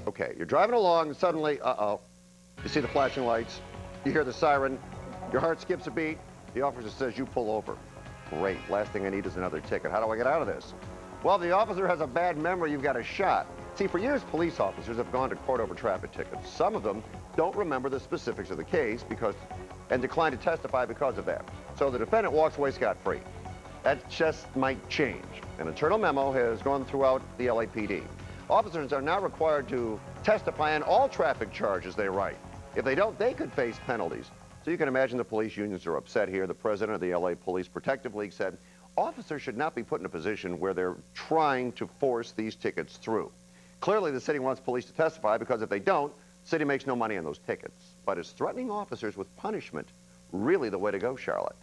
Okay, you're driving along and suddenly, you see the flashing lights, you hear the siren, your heart skips a beat, the officer says you pull over. Great, last thing I need is another ticket. How do I get out of this? Well, if the officer has a bad memory, you've got a shot. See, for years, police officers have gone to court over traffic tickets. Some of them don't remember the specifics of the case and decline to testify because of that. So the defendant walks away scot-free. That just might change. An internal memo has gone throughout the LAPD. Officers are now required to testify on all traffic charges they write. If they don't, they could face penalties. So you can imagine the police unions are upset here. The president of the LA Police Protective League said officers should not be put in a position where they're trying to force these tickets through. Clearly, the city wants police to testify because if they don't, the city makes no money on those tickets. But is threatening officers with punishment really the way to go, Charlotte?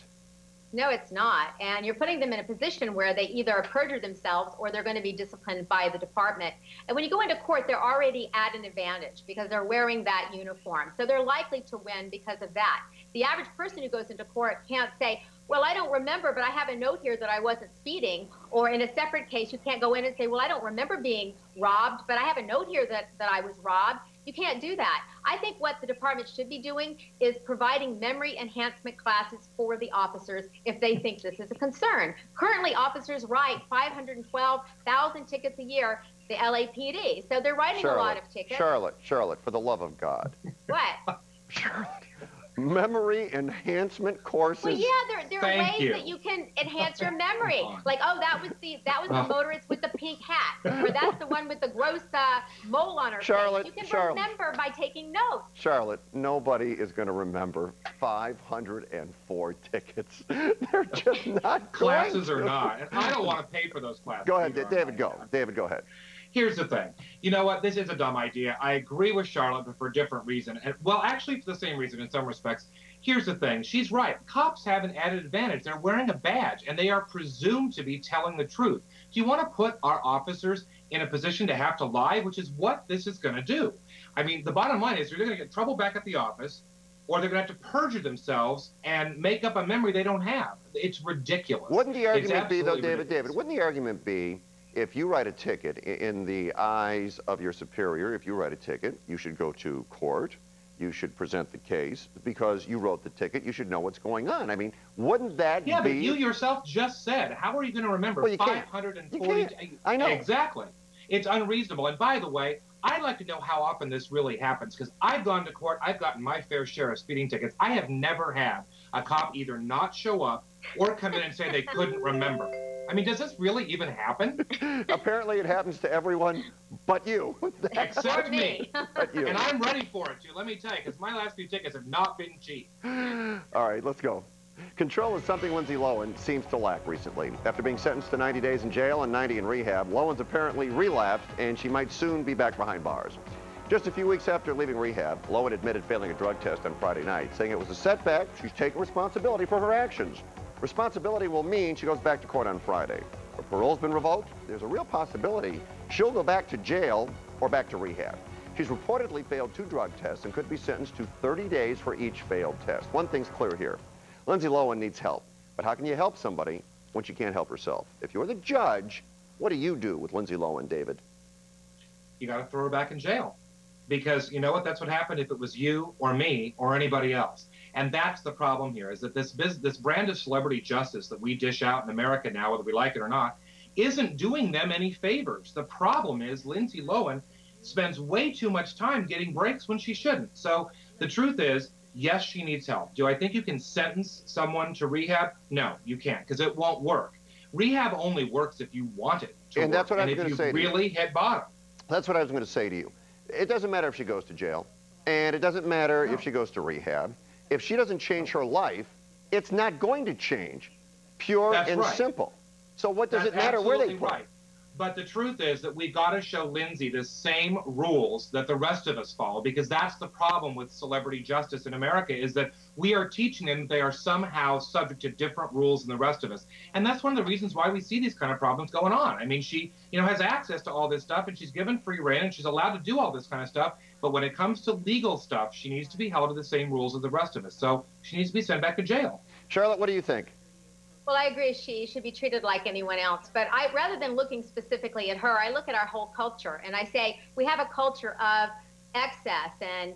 No, it's not. And you're putting them in a position where they either perjure themselves or they're going to be disciplined by the department. And when you go into court, they're already at an advantage because they're wearing that uniform. So they're likely to win because of that. The average person who goes into court can't say, well, I don't remember, but I have a note here that I wasn't speeding. Or in a separate case, you can't go in and say, well, I don't remember being robbed, but I have a note here that I was robbed. You can't do that. I think what the department should be doing is providing memory enhancement classes for the officers if they think this is a concern. Currently, officers write 512,000 tickets a year, the LAPD. So they're writing a lot of tickets. Charlotte, for the love of God. What? Charlotte. Memory enhancement courses. Well, yeah, there are ways that you can enhance your memory. Like, oh, that was the motorist with the pink hat, or that's the one with the gross mole on her face. You can remember by taking notes. Charlotte, nobody is going to remember 504 tickets. They're just not classes or not. And I don't want to pay for those classes. Go ahead, David. Go. David, go ahead. Here's the thing. You know what? This is a dumb idea. I agree with Charlotte, but for a different reason. And, well, actually, for the same reason in some respects. Here's the thing. She's right. Cops have an added advantage. They're wearing a badge, and they are presumed to be telling the truth. Do you want to put our officers in a position to have to lie, which is what this is going to do? I mean, the bottom line is they're going to get trouble back at the office, or they're going to have to perjure themselves and make up a memory they don't have. It's ridiculous. Wouldn't the argument be, though, David, wouldn't the argument be, if you write a ticket in the eyes of your superior, if you write a ticket, you should go to court, you should present the case, because you wrote the ticket, you should know what's going on. I mean, wouldn't that be... Yeah, but you yourself just said, how are you going to remember 540... I know. Exactly. It's unreasonable. And by the way, I'd like to know how often this really happens, because I've gone to court, I've gotten my fair share of speeding tickets. I have never had a cop either not show up or come in and say they couldn't remember. I mean, does this really even happen? Apparently it happens to everyone but you. Except me. But you. And I'm ready for it, too, let me tell you, because my last few tickets have not been cheap. All right, let's go. Control is something Lindsay Lohan seems to lack recently. After being sentenced to 90 days in jail and 90 in rehab, Lohan's apparently relapsed, and she might soon be back behind bars. Just a few weeks after leaving rehab, Lohan admitted failing a drug test on Friday night, saying it was a setback. She's taking responsibility for her actions. Responsibility will mean she goes back to court on Friday. Her parole's been revoked. There's a real possibility she'll go back to jail or back to rehab. She's reportedly failed 2 drug tests and could be sentenced to 30 days for each failed test. One thing's clear here. Lindsay Lohan needs help. But how can you help somebody when she can't help herself? If you're the judge, what do you do with Lindsay Lohan, David? You got to throw her back in jail. Because you know what? That's what happened if it was you or me or anybody else. And that's the problem here, is that this brand of celebrity justice that we dish out in America now, whether we like it or not, isn't doing them any favors. The problem is Lindsay Lohan spends way too much time getting breaks when she shouldn't. So the truth is, yes, she needs help. Do I think you can sentence someone to rehab? No, you can't, because it won't work. Rehab only works if you want it to work, that's what I was going to say to you. Really hit bottom. That's what I was going to say to you. It doesn't matter if she goes to jail, and it doesn't matter if she goes to rehab. If she doesn't change her life, it's not going to change. Pure and simple. So what does it matter where they put it? But the truth is that we've got to show Lindsay the same rules that the rest of us follow, because that's the problem with celebrity justice in America, is that we are teaching them they are somehow subject to different rules than the rest of us. And that's one of the reasons why we see these kind of problems going on. I mean, she, has access to all this stuff, and she's given free rein, and she's allowed to do all this kind of stuff. But when it comes to legal stuff, she needs to be held to the same rules as the rest of us. So she needs to be sent back to jail. Charlotte, what do you think? Well, I agree. She should be treated like anyone else. But rather than looking specifically at her, I look at our whole culture, and I say we have a culture of excess and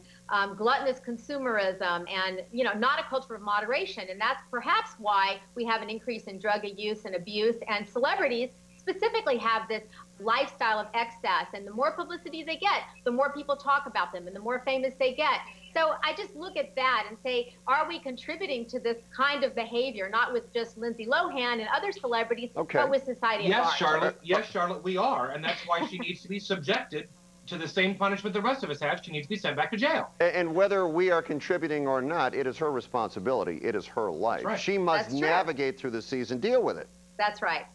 gluttonous consumerism, and not a culture of moderation. And that's perhaps why we have an increase in drug use and abuse. And celebrities specifically have this lifestyle of excess. And the more publicity they get, the more people talk about them, and the more famous they get. So I just look at that and say, are we contributing to this kind of behavior, not with just Lindsay Lohan and other celebrities, but with society at large? Charlotte. Yes, Charlotte, we are. And that's why she needs to be subjected to the same punishment the rest of us have. She needs to be sent back to jail. And whether we are contributing or not, it is her responsibility. It is her life. Right. She must navigate through the season, deal with it. That's right.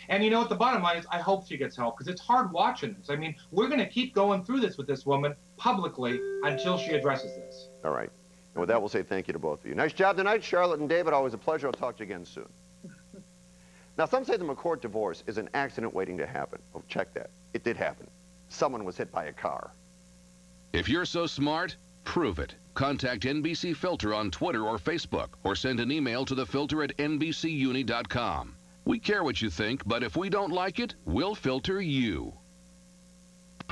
And you know what, the bottom line is, I hope she gets help, because it's hard watching this. I mean, we're going to keep going through this with this woman publicly until she addresses this. All right. And with that, we'll say thank you to both of you. Nice job tonight, Charlotte and David. Always a pleasure. I'll talk to you again soon. Now, some say the McCourt divorce is an accident waiting to happen. Oh, check that. It did happen. Someone was hit by a car. If you're so smart, prove it. Contact NBC Filter on Twitter or Facebook, or send an email to thefilter@nbcuni.com. We care what you think, but if we don't like it, we'll filter you.